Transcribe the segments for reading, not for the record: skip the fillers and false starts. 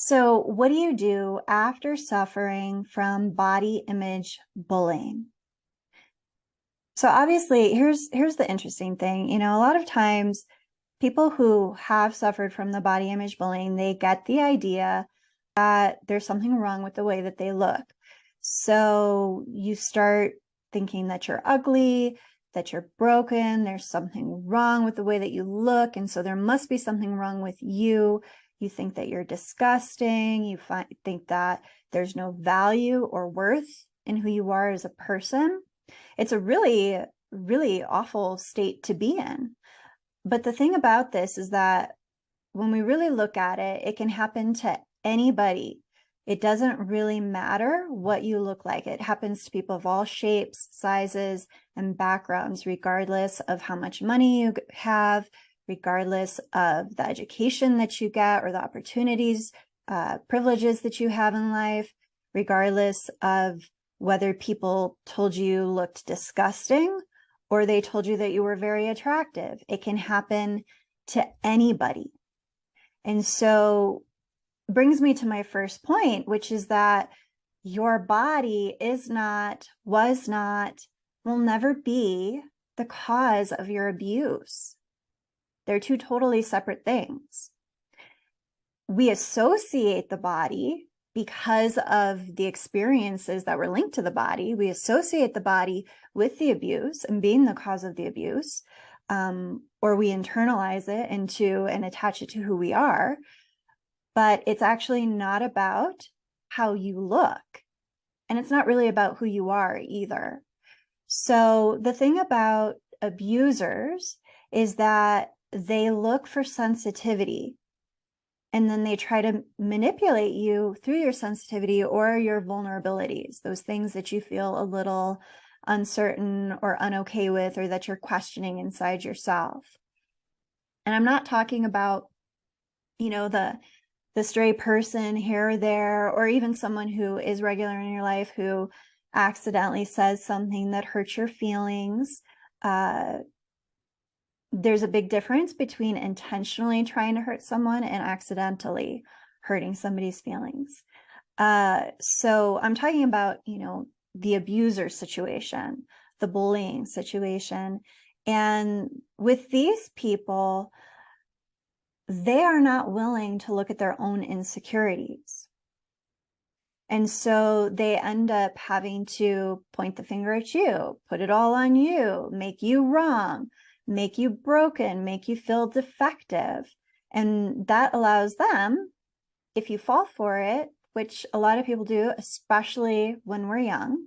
So, what do you do after suffering from body image bullying? So, obviously, here's the interesting thing. A lot of times people who have suffered from the body image bullying, they get the idea that there's something wrong with the way that they look. So, you start thinking that you're ugly, that you're broken, there's something wrong with the way that you look, and so there must be something wrong with you. You think that you're disgusting. You think that there's no value or worth in who you are as a person. It's a really, really awful state to be in. But the thing about this is that when we really look at it, it can happen to anybody. It doesn't really matter what you look like. It happens to people of all shapes, sizes, and backgrounds, regardless of how much money you have, regardless of the education that you get or the opportunities, privileges that you have in life, regardless of whether people told you looked disgusting or they told you that you were very attractive. It can happen to anybody. And so it brings me to my first point, which is that your body is not, was not, will never be the cause of your abuse. They're two totally separate things. We associate the body because of the experiences that were linked to the body. We associate the body with the abuse and being the cause of the abuse, or we internalize it into and attach it to who we are. But it's actually not about how you look. And it's not really about who you are either. So the thing about abusers is that they look for sensitivity, and then they try to manipulate you through your sensitivity or your vulnerabilities, those things that you feel a little uncertain or unokay with, or that you're questioning inside yourself. And I'm not talking about, the stray person here or there, or even someone who is regular in your life who accidentally says something that hurts your feelings. There's a big difference between intentionally trying to hurt someone and accidentally hurting somebody's feelings. So I'm talking about, the abuser situation, the bullying situation. And with these people, they are not willing to look at their own insecurities. And so they end up having to point the finger at you, put it all on you, make you wrong, make you broken, make you feel defective. And that allows them, if you fall for it, which a lot of people do, especially when we're young,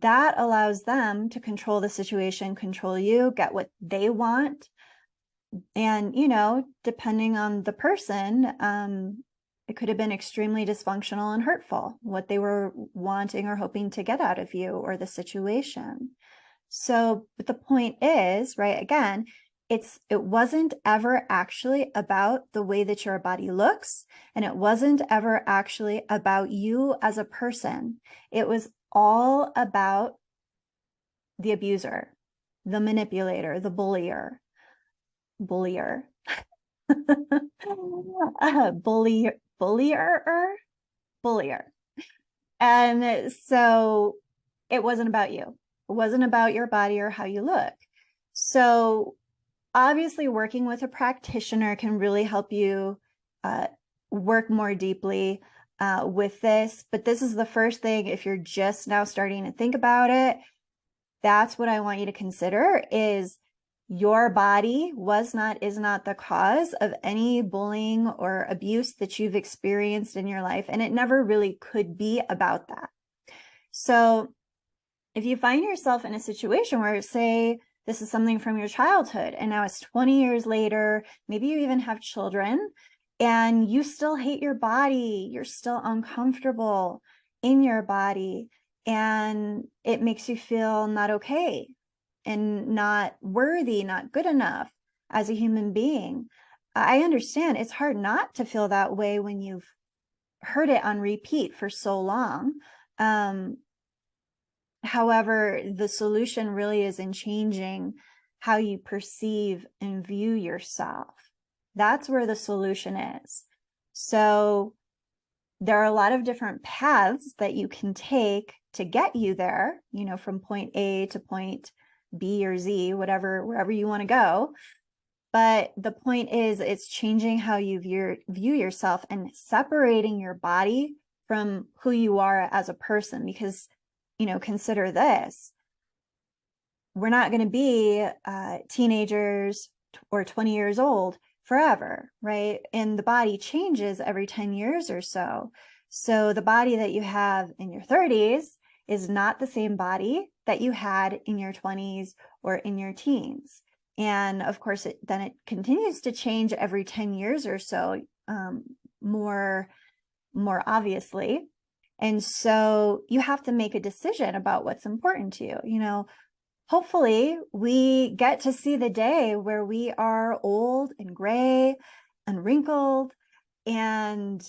that allows them to control the situation, control you, get what they want. And, depending on the person, it could have been extremely dysfunctional and hurtful, what they were wanting or hoping to get out of you or the situation. So, but the point is, right, again, it wasn't ever actually about the way that your body looks, and it wasn't ever actually about you as a person. It was all about the abuser, the manipulator, the bullier. Bullier. Bullier. And so it wasn't about you. It wasn't about your body or how you look. So obviously working with a practitioner can really help you work more deeply with this. But this is the first thing, if you're just now starting to think about it, that's what I want you to consider is your body is not the cause of any bullying or abuse that you've experienced in your life. And it never really could be about that. So if you find yourself in a situation where, say, this is something from your childhood, and now it's 20 years later, maybe you even have children, and you still hate your body, you're still uncomfortable in your body, and it makes you feel not okay and not worthy, not good enough as a human being. I understand it's hard not to feel that way when you've heard it on repeat for so long. However, the solution really is in changing how you perceive and view yourself. That's where the solution is. So there are a lot of different paths that you can take to get you there, from point A to point B or Z, wherever you want to go. But the point is, it's changing how you view yourself and separating your body from who you are as a person. Because, consider this, we're not going to be teenagers or 20 years old forever, right? And the body changes every 10 years or so. So the body that you have in your 30s is not the same body that you had in your 20s or in your teens. And of course, then it continues to change every 10 years or so, more obviously. And so you have to make a decision about what's important to you. Hopefully we get to see the day where we are old and gray and wrinkled and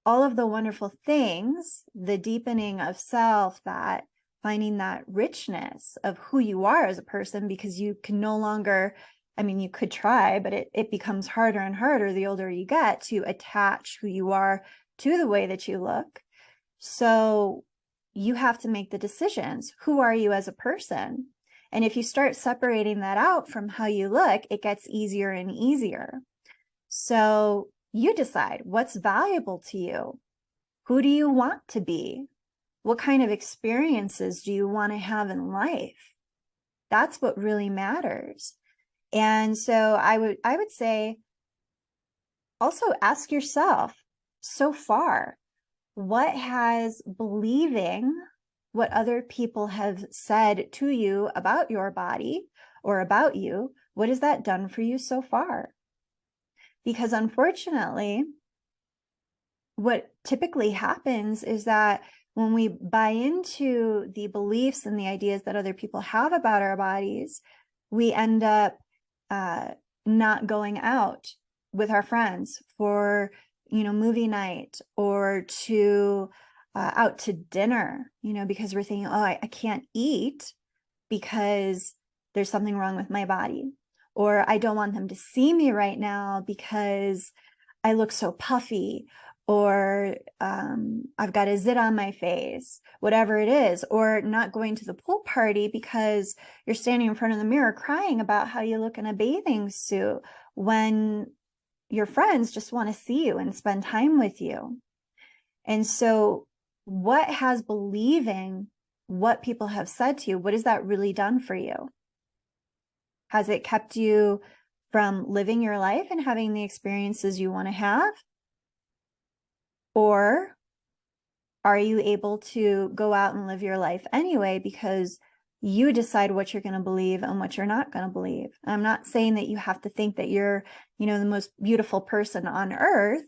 all of the wonderful things, the deepening of self, that finding that richness of who you are as a person, because you can no longer, you could try, but it becomes harder and harder the older you get to attach who you are to the way that you look. So you have to make the decisions. Who are you as a person? And if you start separating that out from how you look, it gets easier and easier. So you decide what's valuable to you. Who do you want to be? What kind of experiences do you want to have in life? That's what really matters. And so I would say also ask yourself, so far, what has believing what other people have said to you about your body or about you, what has that done for you so far? Because unfortunately, what typically happens is that when we buy into the beliefs and the ideas that other people have about our bodies, we end up not going out with our friends for movie night or to out to dinner, because we're thinking, oh, I can't eat because there's something wrong with my body, or I don't want them to see me right now because I look so puffy, or I've got a zit on my face, whatever it is, or not going to the pool party because you're standing in front of the mirror crying about how you look in a bathing suit when your friends just want to see you and spend time with you. And so what has believing what people have said to you, what has that really done for you? Has it kept you from living your life and having the experiences you want to have? Or are you able to go out and live your life anyway because you decide what you're going to believe and what you're not going to believe? I'm not saying that you have to think that you're, the most beautiful person on earth,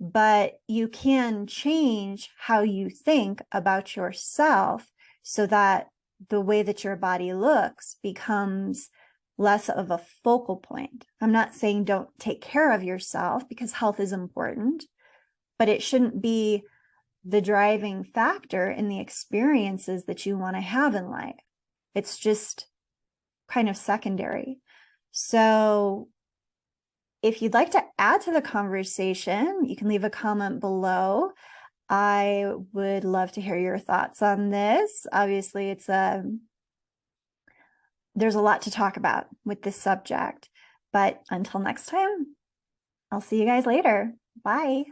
but you can change how you think about yourself so that the way that your body looks becomes less of a focal point. I'm not saying don't take care of yourself, because health is important, but it shouldn't be the driving factor in the experiences that you want to have in life. It's just kind of secondary. So if you'd like to add to the conversation, you can leave a comment below. I would love to hear your thoughts on this. Obviously, there's a lot to talk about with this subject, but until next time, I'll see you guys later. Bye.